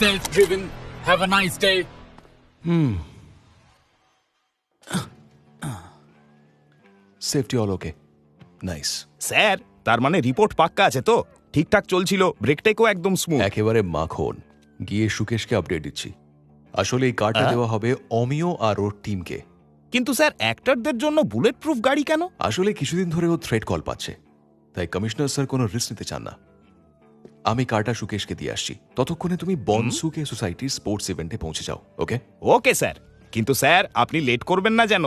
safe driven. Have a nice day. Safety all okay, nice. Sir, তার মানে report পাক্কা আছে তো? ঠিকঠাক চলছিল, ব্রেক টেকও একদম স্মুথ। একেবারে মাখন। গিয়ে সুকেশকে আপডেট দিচ্ছি। আসলে এই কার্ডটা দেওয়া হবে অমিয় আর ওর টিমকে। কিন্তু স্যার, অ্যাক্টরদের জন্য বুলেট প্রুফ গাড়ি কেন? আসলে কিছুদিন ধরে ও থ্রেট কল পাচ্ছে, তাই কমিশনার স্যার কোনো রিস্ক নিতে চান না। আমি কার্ডটা সুকেশকে দিয়ে আসছি, ততক্ষণে তুমি বনসুকে সোসাইটির স্পোর্টস ইভেন্টে পৌঁছে যাও। ওকে? Okay sir. কিন্তু স্যার, আপনি লেট করবেন না যেন,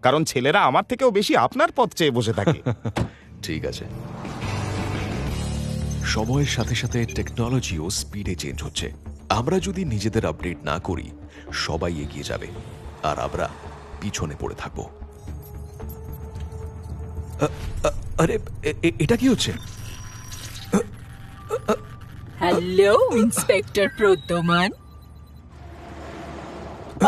কারণ ছেলেরা আমার থেকেও বেশি আপনার পথ চেয়ে বসে থাকে। ঠিক আছে। সময়ের সাথে সাথে টেকনোলজিও স্পিডে চেঞ্জ হচ্ছে। আমরা যদি নিজেদের আপডেট না করি, সবাই এগিয়ে যাবে আর আমরা পিছনে পড়ে থাকবো। আরে এটা কি হচ্ছে? হ্যালো ইন্সপেক্টর প্রদ্যমান,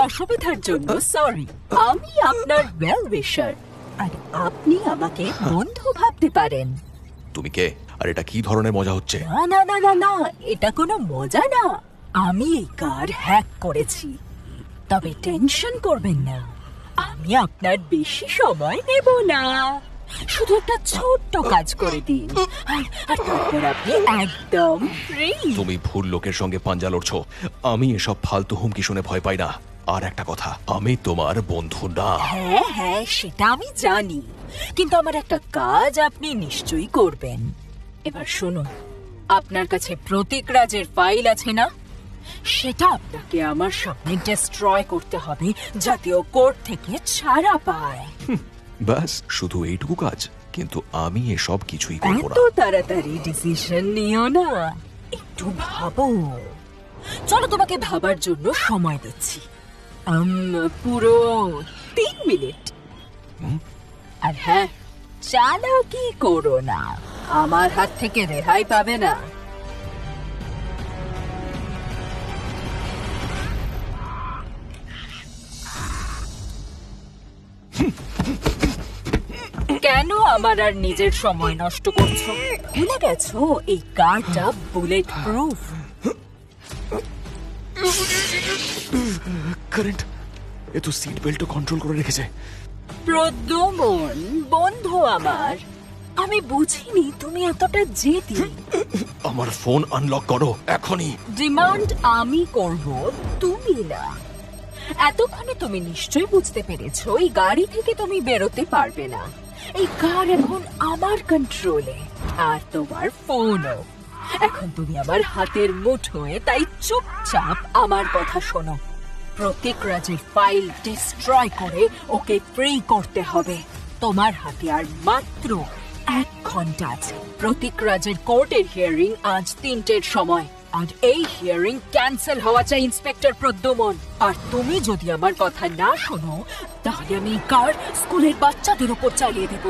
অসুবিধার জন্য সরি। আমি আপনার ওয়েল উইশার, আর আপনি আমাকে বন্ধু ভাবতে পারেন। তুমি কে, আর এটা কি ধরনের মজা হচ্ছে? না না না না না, এটা কোনো মজা না। আমি এই কার হ্যাক করেছি। তবে টেনশন করবেন না, আমি আপনার বেশি সময় নেব না। শুধু একটা ছোট্ট কাজ করে দিন, আর তারপর আপনি একদম ফ্রি। তুমি ভুল লোকের সঙ্গে পাঞ্জা লড়ছো। আমি এসব ফালতু হুমকি শুনে ভয় পাই না। আর একটা কথা, আমি তোমার বন্ধু না। হ্যাঁ হ্যাঁ, সেটা আমি জানি, কিন্তু আমার একটা কাজ আপনি নিশ্চয়ই করবেন। এবার শুনুন, আপনার কাছে প্রতীক রাজের ফাইল আছে না? সেটা আপনাকে আমার সামনে ডিস্ট্রয় করতে হবে, যাতে ও কোর্ট থেকে ছাড়া পায়। ব্যাস, শুধু এইটুকু কাজ? কিন্তু আমি এসব কিছুই করবো না। এত তাড়াতাড়ি ডিসিশন নিও না, একটু ভাবো। চলো, তোমাকে ভাবার জন্য সময় দিচ্ছি। পুরো 3 মিনিট। আর হ্যাঁ, চালাকি করো না, আমার হাত থেকে রেহাই পাবে না। কেন আমার আর নিজের সময় নষ্ট করছো? ভুলে গেছো এই কারটা বুলেট প্রুফ? কারেন্ট! এ তো সিট বেল্টও কন্ট্রোল করে রেখেছে। প্রদ্যুমন বন্ধু আমার, আমি বুঝিনি তুমি এতটা জেদি। আমার ফোন আনলক করো এখনই। ডিমান্ড আমি করব, তুমি না। এতক্ষণে তুমি নিশ্চয়ই বুঝতে পেরেছো এই গাড়ি থেকে তুমি বেরোতে পারবে না। এই কার এখন আমার কন্ট্রোলে, আর তোমার ফোনও। এখন তুমি আমার হাতের মুঠোয়, তাই চুপচাপ আমার কথা শোনো। প্রতীক রাজের ফাইল ডিস্ট্রয় করে ওকে ফ্রি করতে হবে। তোমার হাতে আর মাত্র 1 ঘন্টা আছে। প্রতীক রাজের কোর্টের হিয়ারিং আজ 3টের সময়, আর এই হিয়ারিং ক্যান্সেল হওয়া চাই ইন্সপেক্টর প্রদ্যুমন। আর তুমি যদি আমার কথা না শোনো, তাহলে আমি কার স্কুলের বাচ্চাদের উপর চালিয়ে দেব,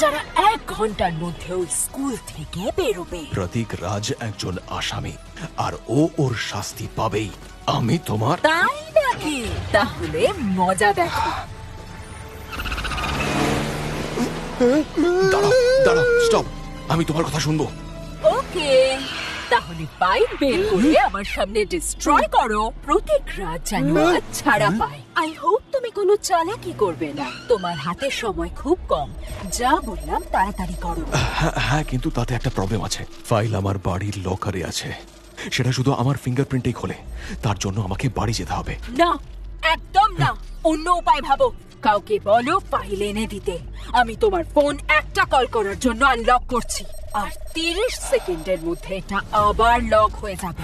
যারা 1 ঘন্টার মধ্যে ওই স্কুল থেকে বেরোবে। প্রতীক রাজ একজন আসামি, আর ও ওর শাস্তি পাবেই। আমি তোমার। তাই নাকি? তাহলে মজা দেখো। দাঁড়াও দাঁড়াও, স্টপ। আমি তোমার কথা শুনবো। ওকে, তাহলে ফাইল বের করে আমার সামনে ডিস্ট্রয় করো। প্রতীক রাজ যেন আজ ছাড়া পায়। আই হোপ তুমি কোনো চালাকি করবে না। তোমার হাতে সময় খুব কম, যা বললাম তাড়াতাড়ি করো। হ্যাঁ, কিন্তু তাতে একটা প্রবলেম আছে। ফাইল আমার বাড়ির লকারে আছে, সেটা শুধু আমার ফিঙ্গারপ্রিন্টেই খোলে। তার জন্য আমাকে বাড়ি যেতে হবে। না, একদম না, অন্য উপায় ভাবো। কাউকে বলো ফাইল এনে দিতে। আমি তোমার ফোন একটা কল করার জন্য আনলক করছি, আর 30 সেকেন্ডের মধ্যে এটা আবার লক হয়ে যাবে।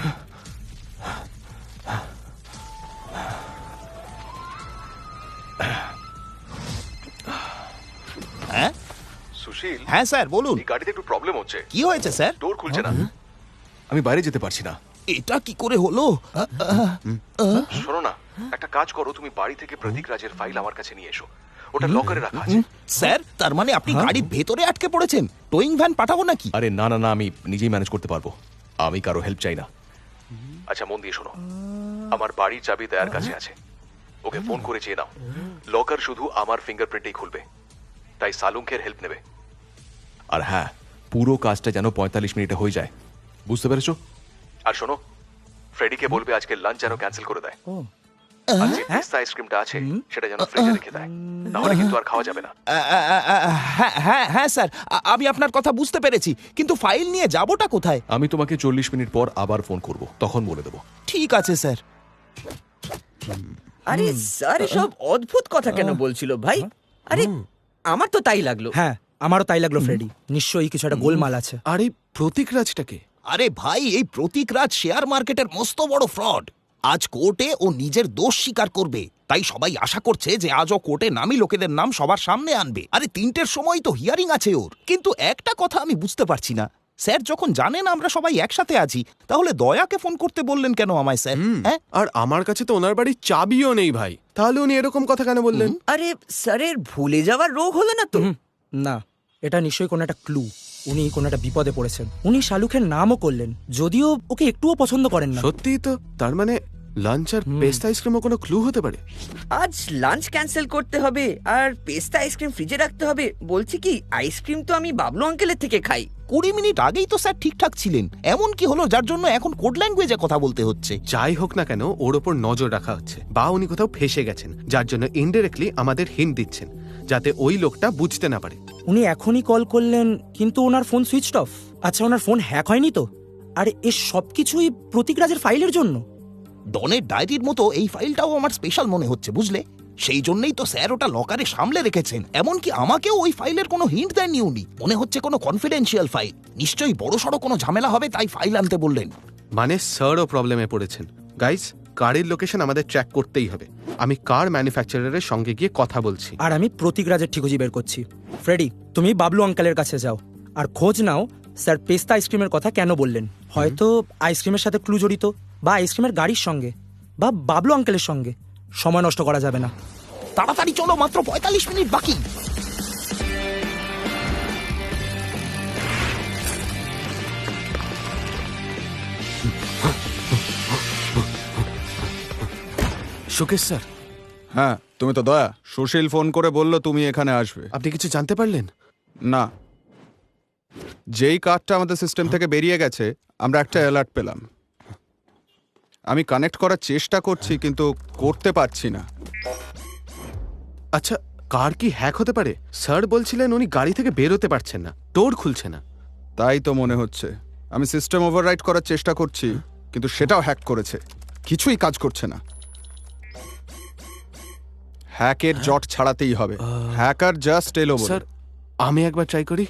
হ্যাঁ সুশীল? হ্যাঁ স্যার, বলুন। এই গাড়িতে একটু প্রবলেম হচ্ছে। কি হয়েছে স্যার? ডোর খুলছে না, আমি বাইরে যেতে পারছি না। এটা কি করে হলো? শোনো না, একটা কাজ করো, তুমি বাড়ি থেকে প্রতীক রাজের ফাইল আমার কাছে নিয়ে এসো। ওটা লকারে রাখা আছে। স্যার, তার মানে আপনি গাড়ির ভেতরে আটকে পড়েছেন? টোয়িং ভ্যান পাঠাবো নাকি? আরে না না না, আমি নিজেই ম্যানেজ করতে পারবো। আমি কারো হেল্প চাই না। আচ্ছা, মন দিয়ে শোনো, আমার বাড়ির চাবি দয়ার কাছে আছে। ওকে ফোন করে চেয়ে নাও। লকার শুধু আমার ফিঙ্গারপ্রিন্টেই খুলবে, তাই সালুঙ্কের হেল্প নেবে। আর হ্যাঁ, পুরো কাজটা যেন 45 মিনিটে হয়ে যায়, বুঝতে পেরেছো? আর শোনো, ফ্রেডিকে বলবে আজকে লাঞ্চ যেন ক্যান্সেল করে দেয়। আর যে পিস্তা আইসক্রিমটা আছে সেটা যেন ফ্রিজে রেখে দেয়, নাহলে কিন্তু আর খাওয়া যাবে না। হ্যাঁ স্যার, আমি আপনার কথা বুঝতে পেরেছি, কিন্তু ফাইল নিয়ে যাবোটা কোথায়? আমি তোমাকে 40 মিনিট পর আবার ফোন করব, তখন বলে দেবো। ঠিক আছে স্যার। আরে স্যার এসব অদ্ভুত কথা কেন বলছিল ভাই? আরে আমার তো তাই লাগলো। হ্যাঁ, আমারও তাই লাগলো ফ্রেডি। নিশ্চয়ই কিছু একটা গোলমাল আছে। আর এই প্রতীক রাজটাকে? আরে ভাই, এই প্রতীক রাজ শেয়ার মার্কেটের মস্ত বড় ফ্রড। আজ কোর্টে ও নিজের দোষ স্বীকার করবে, তাই সবাই আশা করছে যে আজ ও কোর্টে নামী লোকেদের নাম সবার সামনে আনবে। আরে 3টের সময় তো হিয়ারিং আছে ওর। কিন্তু একটা কথা আমি বুঝতে পারছি না, স্যার যখন জানেন আমরা সবাই একসাথে আছি, তাহলে দয়াকে ফোন করতে বললেন কেন আমায় স্যার? হ্যাঁ, আর আমার কাছে তো ওনার বাড়ির চাবিও নেই ভাই, তাহলে উনি এরকম কথা কেন বললেন? আরে স্যারের ভুলে যাওয়ার রোগ হলো না তো? না, এটা নিশ্চয়ই কোনো একটা ক্লু। উনি কোনো একটা বিপদে পড়েছেন। উনি শালুখের নামও করলেন, যদিও ওকে একটুও পছন্দ করেন না। সত্যিই তো, তার মানে লাঞ্চ আর পেস্তা আইসক্রিমও কোনো ক্লু হতে পারে? আজ লাঞ্চ ক্যান্সেল করতে হবে আর পেস্তা আইসক্রিম ফ্রিজে রাখতে হবে। বলছি কি, আইসক্রিম তো আমি বাবলু আঙ্কেলের থেকে খাই। 20 মিনিট আগেই তো স্যার ঠিকঠাক ছিলেন। এমন কি হলো যার জন্য এখন কোড ল্যাঙ্গুয়েজে কথা বলতে হচ্ছে? যাই হোক না কেন, ওর ওপর নজর রাখা হচ্ছে, বা উনি কোথাও ফেসে গেছেন, যার জন্য ইনডাইরেক্টলি আমাদের হিন্ট দিচ্ছেন, যাতে ওই লোকটা বুঝতে না পারে। উনি এখনই কল করলেন, কিন্তু ওনার ফোন সুইচড অফ। আচ্ছা, ওনার ফোন হ্যাক হয়নি তো? আর এ সবকিছুই প্রতীক রাজের ফাইলের জন্য। ডনের ডায়েরির মতো এই ফাইলটাও আমার স্পেশাল মনে হচ্ছে, বুঝলে? সেই জন্যই তো স্যার ওটা লকারে সামলে রেখেছেন। এমনকি আমাকেও ওই ফাইলের কোনো হিন্ট দেননি উনি। মনে হচ্ছে কোনো কনফিডেন্সিয়াল ফাইল। নিশ্চয়ই বড়সড় কোনো ঝামেলা হবে, তাই ফাইল আনতে বললেন। মানে স্যারও প্রবলেমে পড়েছেন। গাইস, কারের লোকেশন আমাদের ট্র্যাক করতেই হবে। আমি কার ম্যানুফ্যাকচারারের সঙ্গে গিয়ে কথা বলছি। আর আমি প্রতীক রাজের ঠিকুজি বের করছি। ফ্রেডি, তুমি বাবলু আঙ্কেলের কাছে যাও আর খোঁজ নাও স্যার পেস্তা আইসক্রিমের কথা কেন বললেন। হয়তো আইসক্রিমের সাথে ক্লু জড়িত, বা আইসক্রিমের গাড়ির সঙ্গে, বা বাবলু আঙ্কেলের সঙ্গে। সময় নষ্ট করা যাবে না। তাড়াতাড়ি চলো, মাত্র 45 মিনিট বাকি। সুকেশ স্যার, হ্যাঁ, তুমি তো দয়া। সুশীল ফোন করে বললো তুমি এখানে আসবে। আপনি কিছু জানতে পারলেন? না, যেই কার্ডটা আমাদের সিস্টেম থেকে বেরিয়ে গেছে, আমরা একটা অ্যালার্ট পেলাম। আমি কানেক্ট করার চেষ্টা করছি, কিন্তু করতে পারছি না। আচ্ছা, কার কি হ্যাক হতে পারে? স্যার বলছিলেন উনি গাড়ি থেকে বেরোতে পারছেন না, ডোর খুলছে না। তাই তো মনে হচ্ছে। আমি সিস্টেম ওভাররাইট করার চেষ্টা করছি, কিন্তু সেটাও হ্যাক করেছে। কিছুই কাজ করছে না। হ্যাকের জট ছাড়াতেই হবে। হ্যাকার জাস্ট এলো বলে। স্যার, আমি একবার ট্রাই করি।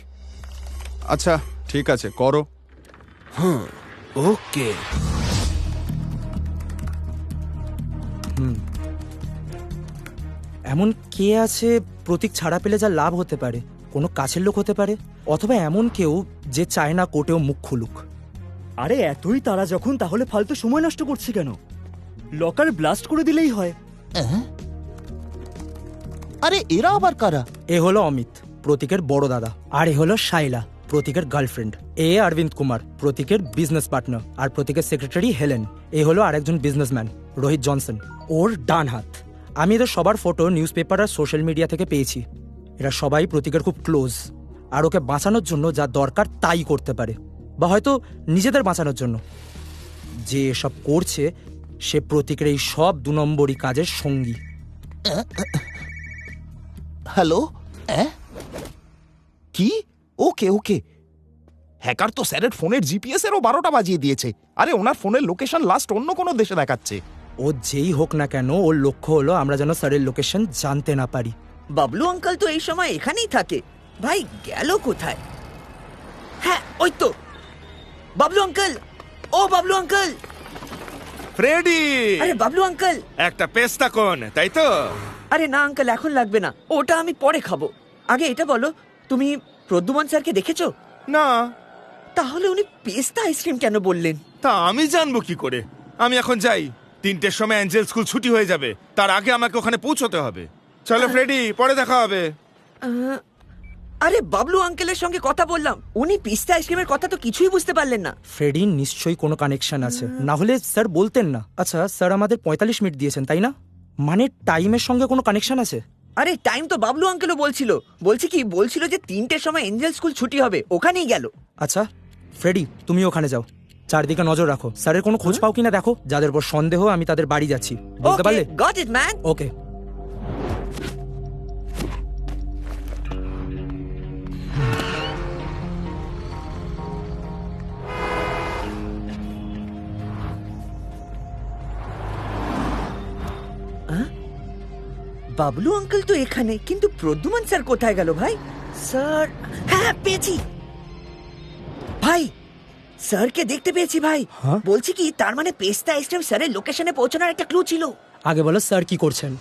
আচ্ছা, ঠিক আছে, করো। ওকে। এমন কে আছে প্রতীক ছাড়া পেলে যা লাভ হতে পারে? কোনো কাছের লোক হতে পারে, অথবা এমন কেউ যে চায় না কোর্টেও মুখ খুলুক। আরে এতই তারা যখন, তাহলে ফালতু সময় নষ্ট করছে কেন? লকার ব্লাস্ট করে দিলেই হয়। আরে এরা আবার কারা? এ হলো অমিত, প্রতীকের বড় দাদা। আর এ হলো শাইলা, প্রতীকের গার্লফ্রেন্ড। এ অরবিন্দ কুমার, প্রতীকের বিজনেস পার্টনার আর প্রতীকের সেক্রেটারি হেলেন। এ হলো আরেকজন বিজনেসম্যান, রোহিত জনসন, ওর ডান হাত। আমি এদের সবার ফটো নিউজ পেপার আর সোশ্যাল মিডিয়া থেকে পেয়েছি। এরা সবাই প্রতীকের খুব ক্লোজ, আর ওকে বাঁচানোর জন্য যা দরকার তাই করতে পারে, বা হয়তো নিজেদের বাঁচানোর জন্য। যে এসব করছে সে প্রতীকের এই সব 2 নম্বরই কাজের সঙ্গী। হ্যালো, কি? ওকে ওকে। হ্যাকার তো স্যারের ফোনের জিপিএস এরও 12টা বাজিয়ে দিয়েছে। আরে ওনার ফোনের লোকেশন লাস্ট অন্য কোনো দেশে দেখাচ্ছে। ও যেই হোক না কেন, ওর লক্ষ্য হলো আমরা যেন স্যারের লোকেশন জানতে না পারি। বাবলু আঙ্কেল তো এই সময় এখানেই থাকে। ভাই গেল কোথায়? হ্যাঁ, ওই তো বাবলু আঙ্কেল। ও বাবলু আঙ্কেল। ফ্রেডি! আরে বাবলু আঙ্কেল। একটা পেস্তা কোন, তাই তো? আরে না আঙ্কেল, এখন লাগবে না, ওটা আমি পরে খাবো। আগে এটা বলো, তুমি প্রদ্যুমন স্যারকে দেখেছো? না। তাহলে উনি পেস্তা আইসক্রিম কেন বললেন? তা আমি জানবো কি করে? আমি এখন যাই, 3টের সময় অ্যাঞ্জেল স্কুল ছুটি হয়ে যাবে, তার আগে আমাকে ওখানে পৌঁছতে হবে। চলো ফ্রেডি, পরে দেখা হবে। আরে বাবলু আঙ্কেলের সঙ্গে কথা বললাম, উনি পিস্তা আইসক্রিমের কথা তো কিছুই বুঝতে পারলেন না। ফ্রেডির নিশ্চয়ই কোনো কানেকশন আছে, না হলে স্যার বলতেন না। আচ্ছা, স্যার আমাদের 45 মিনিট দিয়েছেন, তাই না? মানে টাইমের সঙ্গে কোনো কানেকশন আছে? আরে টাইম তো বাবলু আঙ্কেলও বলছিল যে 3টের সময় এঞ্জেল স্কুল ছুটি হবে, ওখানেই গেল। আচ্ছা ফ্রেডি, তুমি ওখানে যাও, চারদিকে নজর রাখো, স্যারের কোনো খোঁজ পাও কিনা দেখো। যাদের উপর সন্দেহ আমি তাদের বাড়ি যাচ্ছি, বলতে পারলে? Got it man. Okay. Bablu uncle তো এখানে, কিন্তু প্রদ্যুমান স্যার কোথায় গেল ভাই? স্যার, হ্যাঁ পেয়েছি ভাই, স্যারকে দেখতে পেয়েছি ভাই। হ্যাঁ? বলছি কি, তার মানে পেস্তা আইসক্রিম স্যারের লোকেশনে পৌঁছানোর একটা ক্লু ছিল। আগে বলো স্যার কি করছেন?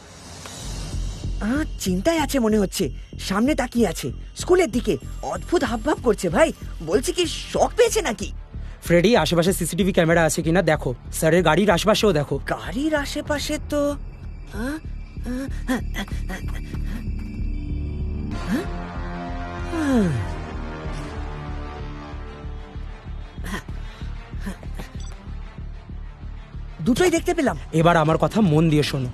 চিন্তায় আছে মনে হচ্ছে, সামনে তাকিয়ে আছে, স্কুলের দিকে অদ্ভুত হাবভাব করছে ভাই। বলছি কি, শক পেয়েছে নাকি? ফ্রেডি, আশেপাশে সিসিটিভি ক্যামেরা আছে কিনা দেখো, স্যারের গাড়ির আশেপাশেও দেখো। গাড়ির আশেপাশে তো দুটোই দেখতে পেলাম। এবার আমার কথা মন দিয়ে শোনো,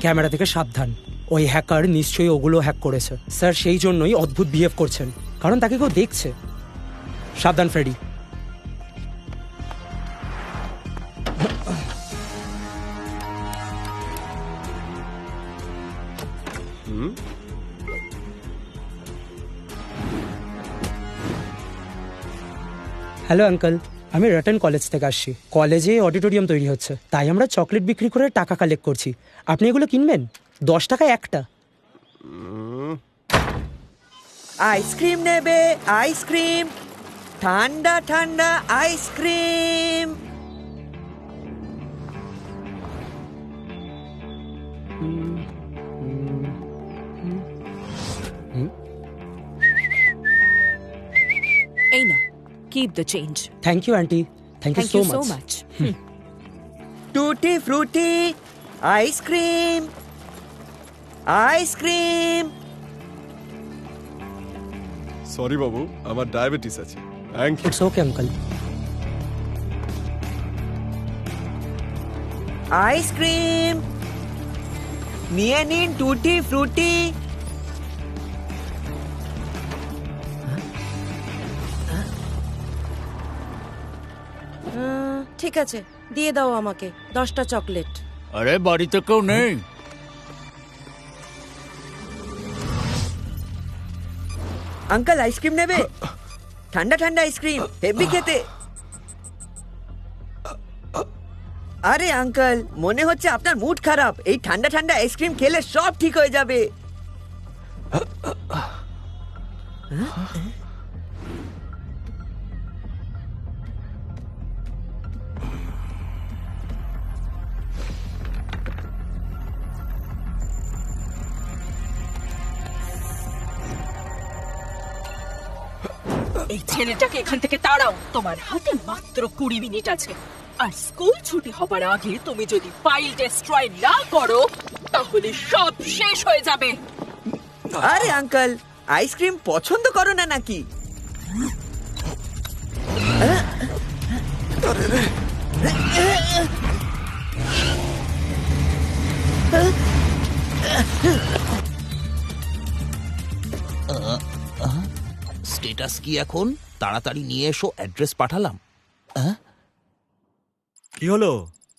ক্যামেরা থেকে সাবধান। ওই হ্যাকার নিশ্চয়ই ওগুলো হ্যাক করেছে। স্যার সেই জন্যই অদ্ভুত বিহেভ করছেন, কারণ তাকে কেউ দেখছে। সাবধান ফ্রেডি। হ্যালো আঙ্কেল, আমি রটন কলেজ থেকে আসছি। কলেজে অডিটোরিয়াম তৈরি হচ্ছে, তাই আমরা চকলেট বিক্রি করে টাকা কালেক্ট করছি। আপনি এগুলো কিনবেন? 10 টাকায় একটা। আইসক্রিম নেবে? আইসক্রিম, ঠান্ডা ঠান্ডা আইসক্রিম। এই নাও, keep the change. Thank you aunty, thank you Thank so you so much. much. Tutti Frooti ice cream, ice cream. Sorry বাবু, আমার ডায়াবেটিস আছে। Thank you. It's okay uncle. Ice cream নিয়ে নিন, টুটি ফ্রুটি। ঠিক আছে, দিয়ে দাও আমাকে 10টা চকলেট। আরে বাড়িতে কেউ নেই? আঙ্কেল আইসক্রিম নেবে? ঠান্ডা ঠান্ডা আইসক্রিম, হেভি খেতে। আরে আঙ্কেল, মনে হচ্ছে আপনার মুড খারাপ। এই ঠান্ডা ঠান্ডা আইসক্রিম খেলে সব ঠিক হয়ে যাবে। এই ছেলেটাকে এখান থেকে তাড়াও। তোমার হাতে মাত্র 20 মিনিট আছে, আর স্কুল ছুটি হবার আগে তুমি যদি ফাইল ডেস্ট্রয় না করো তাহলে সব শেষ হয়ে যাবে। আরে আঙ্কেল, আইসক্রিম পছন্দ করো না নাকি? স্ট্যাটাস কি এখন? তাড়াতাড়ি নিয়ে এসো, অ্যাড্রেস পাঠালাম। কি হলো?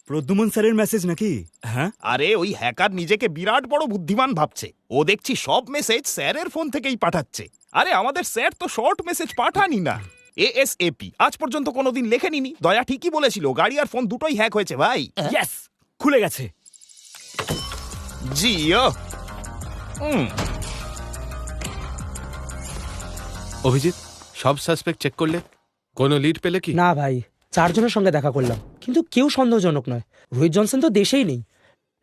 প্রদ্যুমন স্যারের মেসেজ নাকি? হ্যাঁ, আরে ওই হ্যাকার নিজেকে বিরাট বড় বুদ্ধিমান ভাবছে। ও দেখছি সব মেসেজ স্যারের ফোন থেকেই পাঠাচ্ছে। আরে আমাদের স্যার তো শর্ট মেসেজ পাঠানি না, ASAP আজ পর্যন্ত কোনোদিন লেখেনি। দয়া ঠিকই বলেছিল, গাড়ি আর ফোন দুটোই হ্যাক হয়েছে ভাই। ইয়েস, খুলে গেছে। জিও। অভিজিৎ, সব সাসপেক্ট চেক করলে? কোনো লিড পেলে কি? না ভাই, 4 জনের সঙ্গে দেখা করলাম, কিন্তু কেউ সন্দেহজনক নয়। রোহিত জনসন তো দেশেই নেই,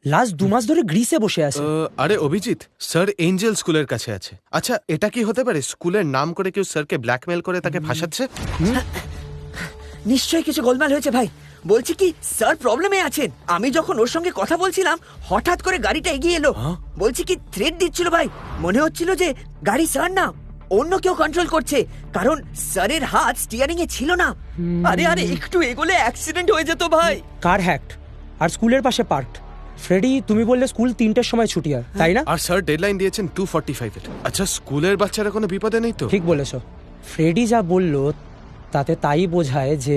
লাস্ট 2 মাস ধরে গ্রিসে বসে আছে। আরে অভিজিৎ, স্যার এঞ্জেল স্কুলের কাছে আছে। আচ্ছা, এটা কি হতে পারে স্কুলের নাম করে কেউ স্যারকে ব্ল্যাকমেল করে তাকে ফাঁসাচ্ছে? নিশ্চয়ই কিছু গোলমাল হয়েছে ভাই। বলছি কি, স্যার প্রবলেমে আছেন। আমি যখন ওর সঙ্গে কথা বলছিলাম, হঠাৎ করে গাড়িটা এগিয়ে এলো। বলছি কি, থ্রেট দিচ্ছিল ভাই। মনে হচ্ছিল যে গাড়ি স্যার না, অন্য কেউ কন্ট্রোল করছে, কারণ স্যারের হাত স্টিয়ারিং এ ছিল না। আরে আরে, একটু এগোলে অ্যাক্সিডেন্ট হয়ে যেত ভাই। কার হ্যাক্ট আর স্কুলের পাশে পার্কড। ফ্রেডি, তুমি বললে স্কুল 3টের সময় ছুটি হয়, তাই না? আর স্যার ডেডলাইন দিয়েছেন 2:45 এর। আচ্ছা, স্কুলের বাচ্চারা কোনো বিপদে নেই তো? ঠিক বলেছো। ফ্রেডি যা বললো তাতে তাই বোঝায় যে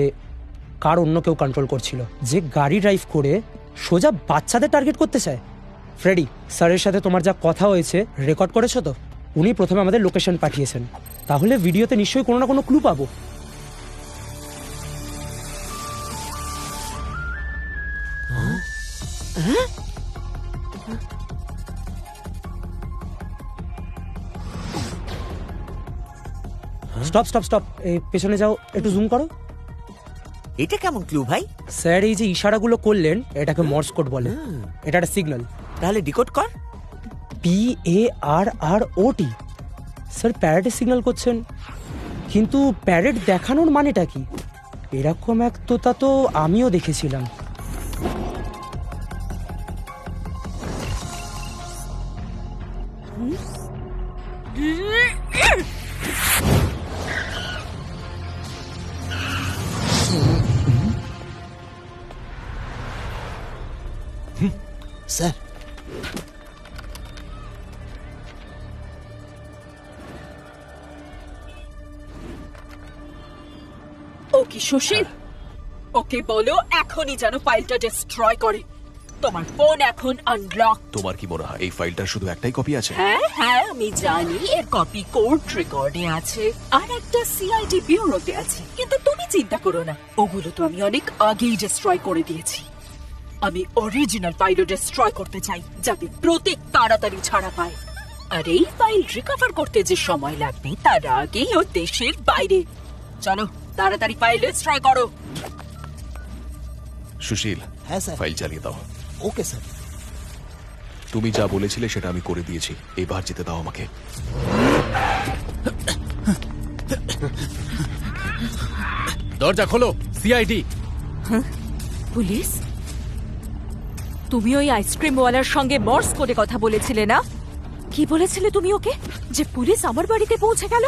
কার অন্য কেউ কন্ট্রোল করছিল, যে গাড়ি ড্রাইভ করে সোজা বাচ্চাদের টার্গেট করতে চায়। ফ্রেডি, স্যারের সাথে তোমার যা কথা হয়েছে রেকর্ড করেছো তো? উনি প্রথমে আমাদের লোকেশন পাঠিয়েছেন, তাহলে ভিডিওতে নিশ্চয়ই কোনো না কোনো ক্লু পাবো। স্টপ স্টপ স্টপ, এই পেছনে যাও, একটু জুম করো। এটা কেমন ক্লু ভাই? স্যার এই যে ইশারাগুলো করলেন এটাকে মর্স কোড বলে, এটা একটা সিগন্যাল। তাহলে ডিকোড কর। PARROT। স্যার প্যারেডের সিগন্যাল করছেন, কিন্তু প্যারেড দেখানোর মানেটা কি? এরকম এক তোতা তো আমিও দেখেছিলাম। স্যার, ও কি সুশীল? ওকে বলো এখনই যেন ফাইলটা ডিস্ট্রয় করে। তোমার ফোন এখন আনলক। তোমার কি মনে হয় এই ফাইলটার শুধু একটাই কপি আছে? হ্যাঁ হ্যাঁ, আমি জানি এর কপি কোর্ট রেকর্ডে আছে আর একটা সিআইডি ব্যুরোতে আছে, কিন্তু তুমি চিন্তা করো না, ওগুলো তো আমি অনেক আগেই ডিস্ট্রয় করে দিয়েছি। আমি অরিজিনাল ফাইলও ডিস্ট্রয় করতে চাই, যাতে প্রতীক তাড়াতাড়ি ছাড়া পায়। আর এই ফাইল রিকভার করতে যে সময় লাগবে তার আগেই ও দেশের বাইরে। চলো তাড়াতাড়ি ফাইল ডিস্ট্রয় করো। সুশীল, হ্যাঁ স্যার। ফাইল চালিয়ে দাও। Okay sir. তুমি যা বলেছিলে সেটা আমি করে দিয়েছি, এবার যেতে দাও আমাকে। দরজা খোলো, সিআইডি। পুলিশ? তুমি ওই আইসক্রিমওয়ালার সঙ্গে মর্স করে কথা বলেছিলে না? কি বলেছিলে তুমি ওকে? যে পুলিশ আমার বাড়িতে পৌঁছে গেল?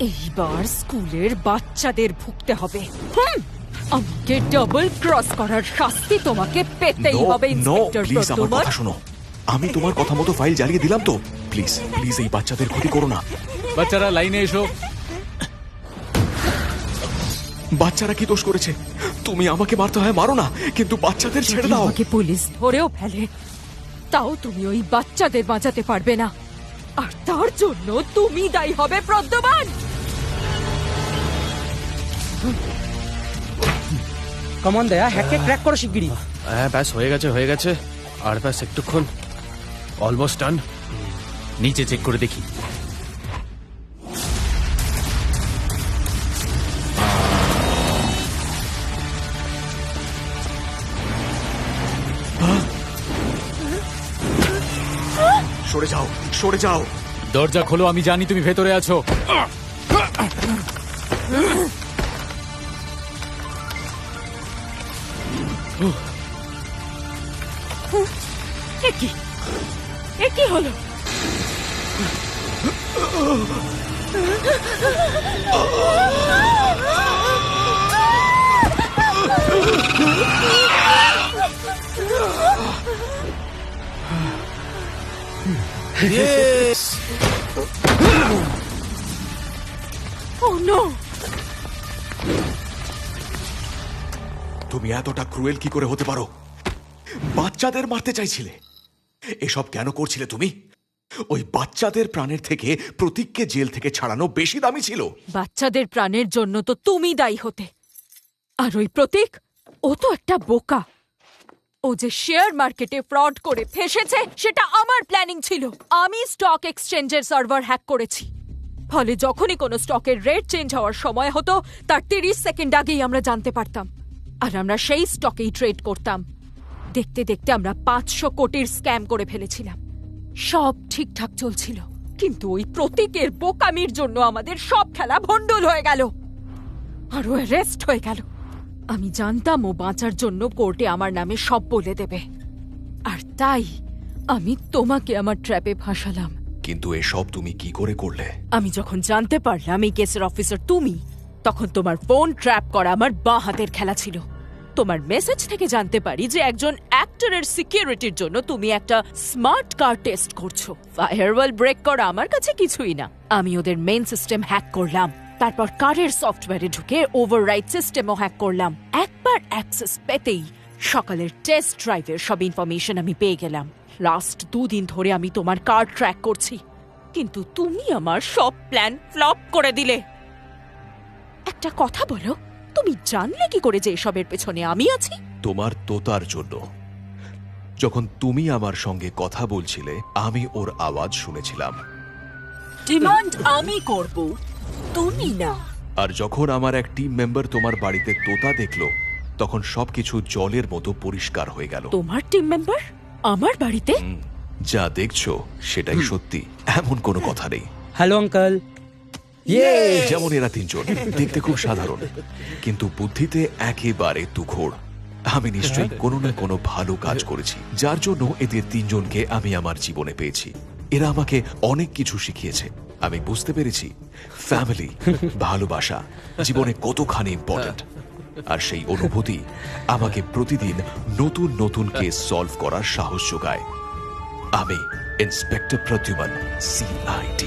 এইবার স্কুলের বাচ্চাদের ভুগতে হবে। আমাকে ডাবল ক্রস করার শাস্তি তোমাকে পেতেই হবে ইন্সপেক্টর প্লিজ আমার প্রদ্যুম্ন। কথা শোনো, আমি তোমার কথা মতো ফাইল জ্বালিয়ে দিলাম তো। প্লিজ প্লিজ এই বাচ্চাদের ক্ষতি করো না। বাচ্চারা লাইনে এসো। বাচ্চারা কি দোষ করেছে? তুমি আমাকে মারতে হয় মারো না, কিন্তু বাচ্চাদের ছেড়ে দাও। আমাকে পুলিশ ধরেও ফেলে, তাও তুমি ওই বাচ্চাদের বাঁচাতে পারবে না, আর তার জন্য তুমি দায়ী হবে প্রদ্যুম্ন। কমন দেয়া, হ্যাককে ক্র্যাক করো শিগগিরই। হ্যাঁ ব্যাস হয়ে গেছে, আর ব্যাস একটুক্ষণ, অলমোস্ট ডান। নিচে চেক করে দেখি। সরে যাও, সরে যাও। দরজা খোলো, আমি জানি তুমি ভেতরে আছো। এ কি হলো? Oh no! তুমি এতটা ক্রুয়েল কি করে হতে পারো? বাচ্চাদের মারতে চাইছিলে? এসব কেন করছিলে তুমি? ওই বাচ্চাদের প্রাণের থেকে প্রতীককে জেল থেকে ছাড়ানো বেশি দামি ছিল। বাচ্চাদের প্রাণের জন্য তো তুমি দায়ী হতে, আর ওই প্রতীক, ও তো একটা বোকা। ও যে শেয়ার মার্কেটে ফ্রড করে ফেসেছে সেটা আমার প্ল্যানিং ছিল। আমি স্টক এক্সচেঞ্জের সার্ভার হ্যাক করেছি, ফলে যখনই কোনো স্টকের রেট চেঞ্জ হওয়ার সময় হতো তার 30 সেকেন্ড আগেই আমরা জানতে পারতাম, আর আমরা সেই স্টকেই ট্রেড করতাম। দেখতে দেখতে আমরা 500 কোটির স্ক্যাম করে ফেলেছিলাম। সব ঠিকঠাক চলছিল, কিন্তু ওই প্রতীকের বোকামির জন্য আমাদের সব খেলা ভণ্ডুল হয়ে গেল, আর ও অ্যারেস্ট হয়ে গেল। আমি জানতাম ও বাঁচার জন্য কোর্টে আমার নামে সব বলে দেবে, আর তাই আমি তোমাকে আমার ট্র্যাপে ফাঁসালাম। কিন্তু এসব তুমি কি করে করলে? আমি যখন জানতে পারলাম এই কেসের অফিসার তুমি, তখন তোমার ফোন ট্র্যাপ করা আমার বাঁ হাতের খেলা ছিল। তোমার মেসেজ থেকে জানতে পারি যে একজন অ্যাক্টরের সিকিউরিটির জন্য তুমি একটা স্মার্ট কার টেস্ট করছো। ফায়ারওয়াল ব্রেক করা আমার কাছে কিছুই না। আমি ওদের মেইন সিস্টেম হ্যাক করলাম, তারপর কারের সফটওয়্যারে ঢুকে ওভাররাইড সিস্টেমও হ্যাক করলাম। একবার অ্যাক্সেস পেতেই সকালের টেস্ট ড্রাইভের সব ইনফরমেশন আমি পেয়ে গেলাম। লাস্ট 2 দিন ধরে আমি তোমার কার ট্র্যাক করছি, কিন্তু তুমি আমার সব প্ল্যান ফ্লপ করে দিলে। একটা কথা বলো, তুমি জানলে কি করে যে এসবের পেছনে আমি আছি? তোমার তোতার জন্য। যখন তুমি আমার সঙ্গে কথা বলছিলে আমি ওর আওয়াজ শুনেছিলাম, ডিমান্ড আমি করব, তুমি না। আর যখন আমার এক টিম মেম্বার তোমার বাড়িতে তোতা দেখলো তখন সবকিছু জলের মতো পরিষ্কার হয়ে গেল। তোমার টিম মেম্বার আমার বাড়িতে? যা দেখছো সেটাই সত্যি, এমন কোনো কথা নেই। Hello uncle. যেমন এরা 3 জন দেখতে খুব সাধারণ, কিন্তু বুদ্ধিতে একেবারে তুখোড়। আমি নিশ্চয়ই কোনো না কোনো ভালো কাজ করেছি, যার জন্য এদের 3 জনকে আমি আমার জীবনে পেয়েছি। এরা আমাকে অনেক কিছু শিখিয়েছে। আমি বুঝতে পেরেছি ফ্যামিলি, ভালোবাসা জীবনে কতখানি ইম্পর্টেন্ট। আর সেই অনুভূতি আমাকে প্রতিদিন নতুন নতুন কেস সলভ করার সাহস যোগায়। আমি ইন্সপেক্টর প্রদ্যুম্ন, CID।